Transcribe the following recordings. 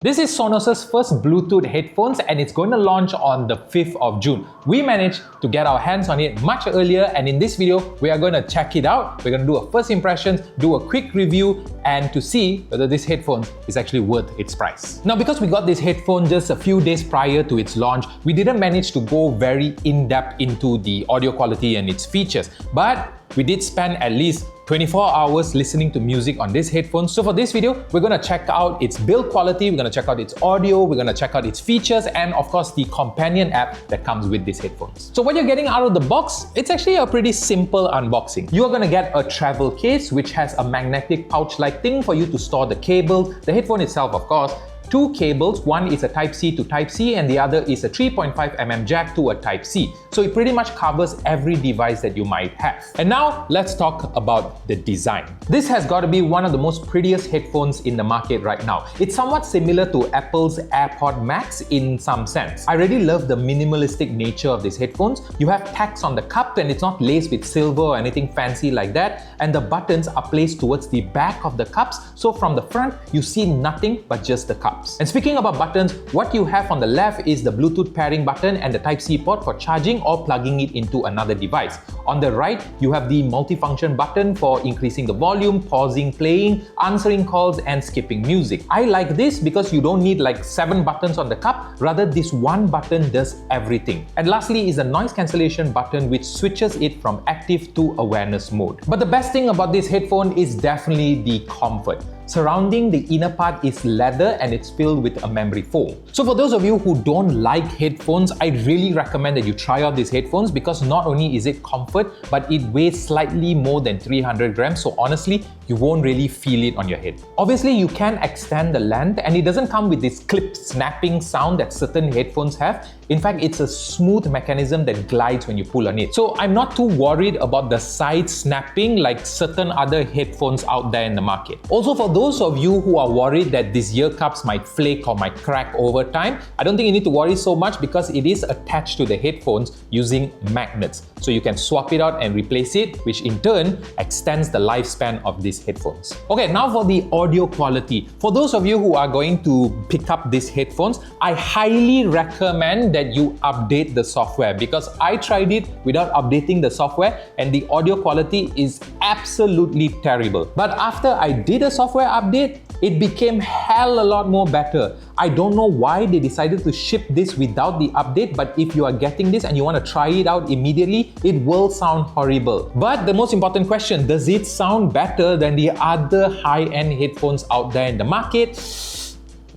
This is Sonos' first Bluetooth headphones and it's going to launch on the 5th of June. We managed to get our hands on it much earlier, and in this video, we are going to check it out. We're going to do a first impressions, do a quick review, and to see whether this headphone is actually worth its price. Now, because we got this headphone just a few days prior to its launch, we didn't manage to go very in-depth into the audio quality and its features, but we did spend at least 24 hours listening to music on this headphone. So for this video, we're going to check out its build quality, we're going to check out its audio, we're going to check out its features, and of course the companion app that comes with these headphones. So what you're getting out of the box, it's actually a pretty simple unboxing. You're going to get a travel case which has a magnetic pouch-like thing for you to store the cables, the headphone itself of course, two cables, one is a Type-C to Type-C and the other is a 3.5mm jack to a Type-C. So it pretty much covers every device that you might have. And now let's talk about the design. This has got to be one of the most prettiest headphones in the market right now. It's somewhat similar to Apple's AirPod Max in some sense. I really love the minimalistic nature of these headphones. You have tags on the cup and it's not laced with silver or anything fancy like that. And the buttons are placed towards the back of the cups. So from the front, you see nothing but just the cup. And speaking about buttons, what you have on the left is the Bluetooth pairing button and the Type-C port for charging or plugging it into another device. On the right, you have the multifunction button for increasing the volume, pausing, playing, answering calls, and skipping music. I like this because you don't need like 7 buttons on the cup, rather this one button does everything. And lastly is the noise cancellation button which switches it from active to awareness mode. But the best thing about this headphone is definitely the comfort. Surrounding the inner part is leather and it's filled with a memory foam. So for those of you who don't like headphones, I really recommend that you try out these headphones because not only is it comfort, but it weighs slightly more than 300 grams. So honestly, you won't really feel it on your head. Obviously, you can extend the length and it doesn't come with this clip snapping sound that certain headphones have. In fact, it's a smooth mechanism that glides when you pull on it. So I'm not too worried about the side snapping like certain other headphones out there in the market. Also, for those of you who are worried that these ear cups might flake or might crack over time, I don't think you need to worry so much because it is attached to the headphones using magnets. So you can swap it out and replace it, which in turn extends the lifespan of these headphones. Okay, now for the audio quality. For those of you who are going to pick up these headphones, I highly recommend that you update the software because I tried it without updating the software and the audio quality is absolutely terrible. But after I did a software update, it became hell a lot more better. I don't know why they decided to ship this without the update, but if you are getting this and you want to try it out immediately, it will sound horrible. But the most important question, does it sound better than the other high-end headphones out there in the market?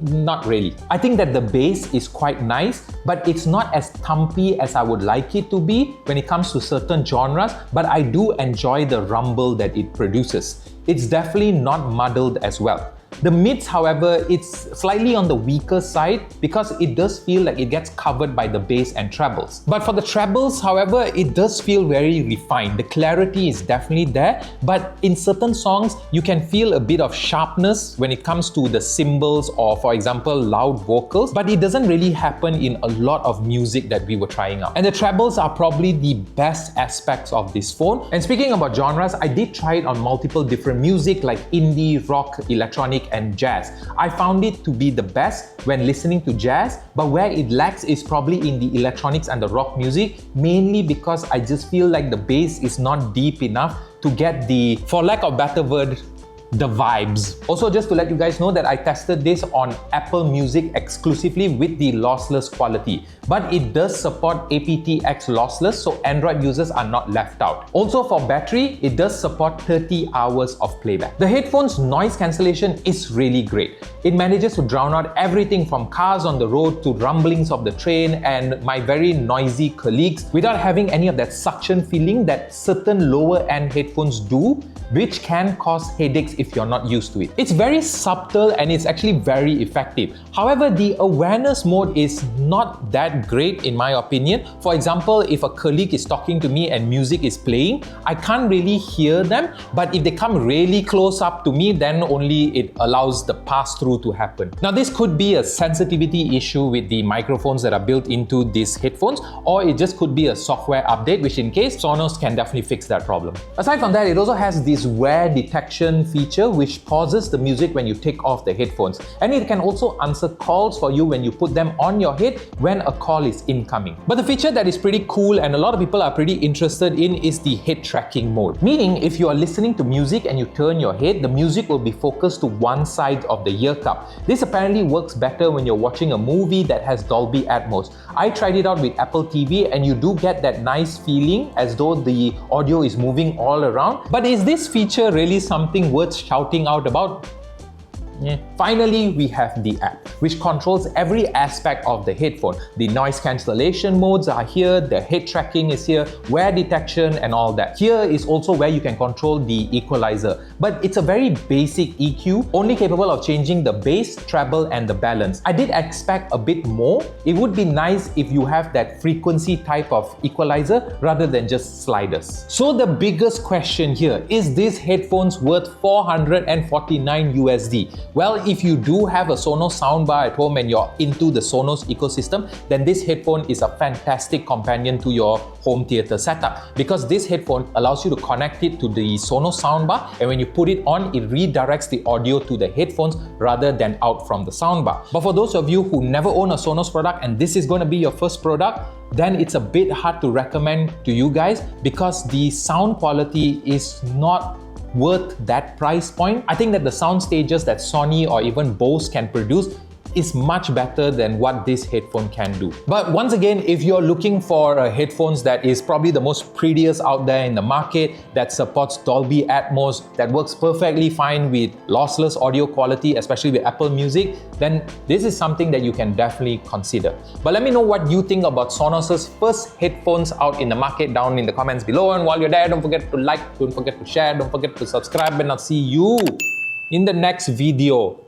Not really. I think that the bass is quite nice, but it's not as thumpy as I would like it to be when it comes to certain genres, but I do enjoy the rumble that it produces. It's definitely not muddled as well. The mids, however, it's slightly on the weaker side because it does feel like it gets covered by the bass and trebles. But for the trebles, however, it does feel very refined. The clarity is definitely there, but in certain songs, you can feel a bit of sharpness when it comes to the cymbals or, for example, loud vocals, but it doesn't really happen in a lot of music that we were trying out. And the trebles are probably the best aspects of this phone. And speaking about genres, I did try it on multiple different music like indie, rock, electronic, and jazz. I found it to be the best when listening to jazz, but where it lacks is probably in the electronics and the rock music, mainly because I just feel like the bass is not deep enough to get the, for lack of better word, the vibes. Also, just to let you guys know that I tested this on Apple Music exclusively with the lossless quality, but it does support aptX lossless, so Android users are not left out. Also for battery, it does support 30 hours of playback. The headphones noise cancellation is really great. It manages to drown out everything from cars on the road to rumblings of the train and my very noisy colleagues without having any of that suction feeling that certain lower end headphones do, which can cause headaches if you're not used to it. It's very subtle and it's actually very effective. However, the awareness mode is not that great in my opinion. For example, if a colleague is talking to me and music is playing, I can't really hear them, but if they come really close up to me, then only it allows the pass-through to happen. Now, this could be a sensitivity issue with the microphones that are built into these headphones, or it just could be a software update, which in case, Sonos can definitely fix that problem. Aside from that, it also has this this wear detection feature which pauses the music when you take off the headphones, and it can also answer calls for you when you put them on your head when a call is incoming. But the feature that is pretty cool and a lot of people are pretty interested in is the head tracking mode. Meaning if you are listening to music and you turn your head, the music will be focused to one side of the ear cup. This apparently works better when you're watching a movie that has Dolby Atmos. I tried it out with Apple TV and you do get that nice feeling as though the audio is moving all around. But is this feature really something worth shouting out about? Yeah. Finally, we have the app, which controls every aspect of the headphone. The noise cancellation modes are here, the head tracking is here, wear detection and all that. Here is also where you can control the equalizer. But it's a very basic EQ, only capable of changing the bass, treble and the balance. I did expect a bit more. It would be nice if you have that frequency type of equalizer rather than just sliders. So the biggest question here, is this headphones worth $449 USD? Well, if you do have a Sonos soundbar at home and you're into the Sonos ecosystem, then this headphone is a fantastic companion to your home theater setup, because this headphone allows you to connect it to the Sonos soundbar, and when you put it on, it redirects the audio to the headphones rather than out from the soundbar. But for those of you who never own a Sonos product and this is going to be your first product, then it's a bit hard to recommend to you guys because the sound quality is not worth that price point. I think that the sound stages that Sony or even Bose can produce is much better than what this headphone can do. But once again, if you're looking for a headphones that is probably the most prettiest out there in the market, that supports Dolby Atmos, that works perfectly fine with lossless audio quality, especially with Apple Music, then this is something that you can definitely consider. But let me know what you think about Sonos's first headphones out in the market down in the comments below. And while you're there, don't forget to like, don't forget to share, don't forget to subscribe, and I'll see you in the next video.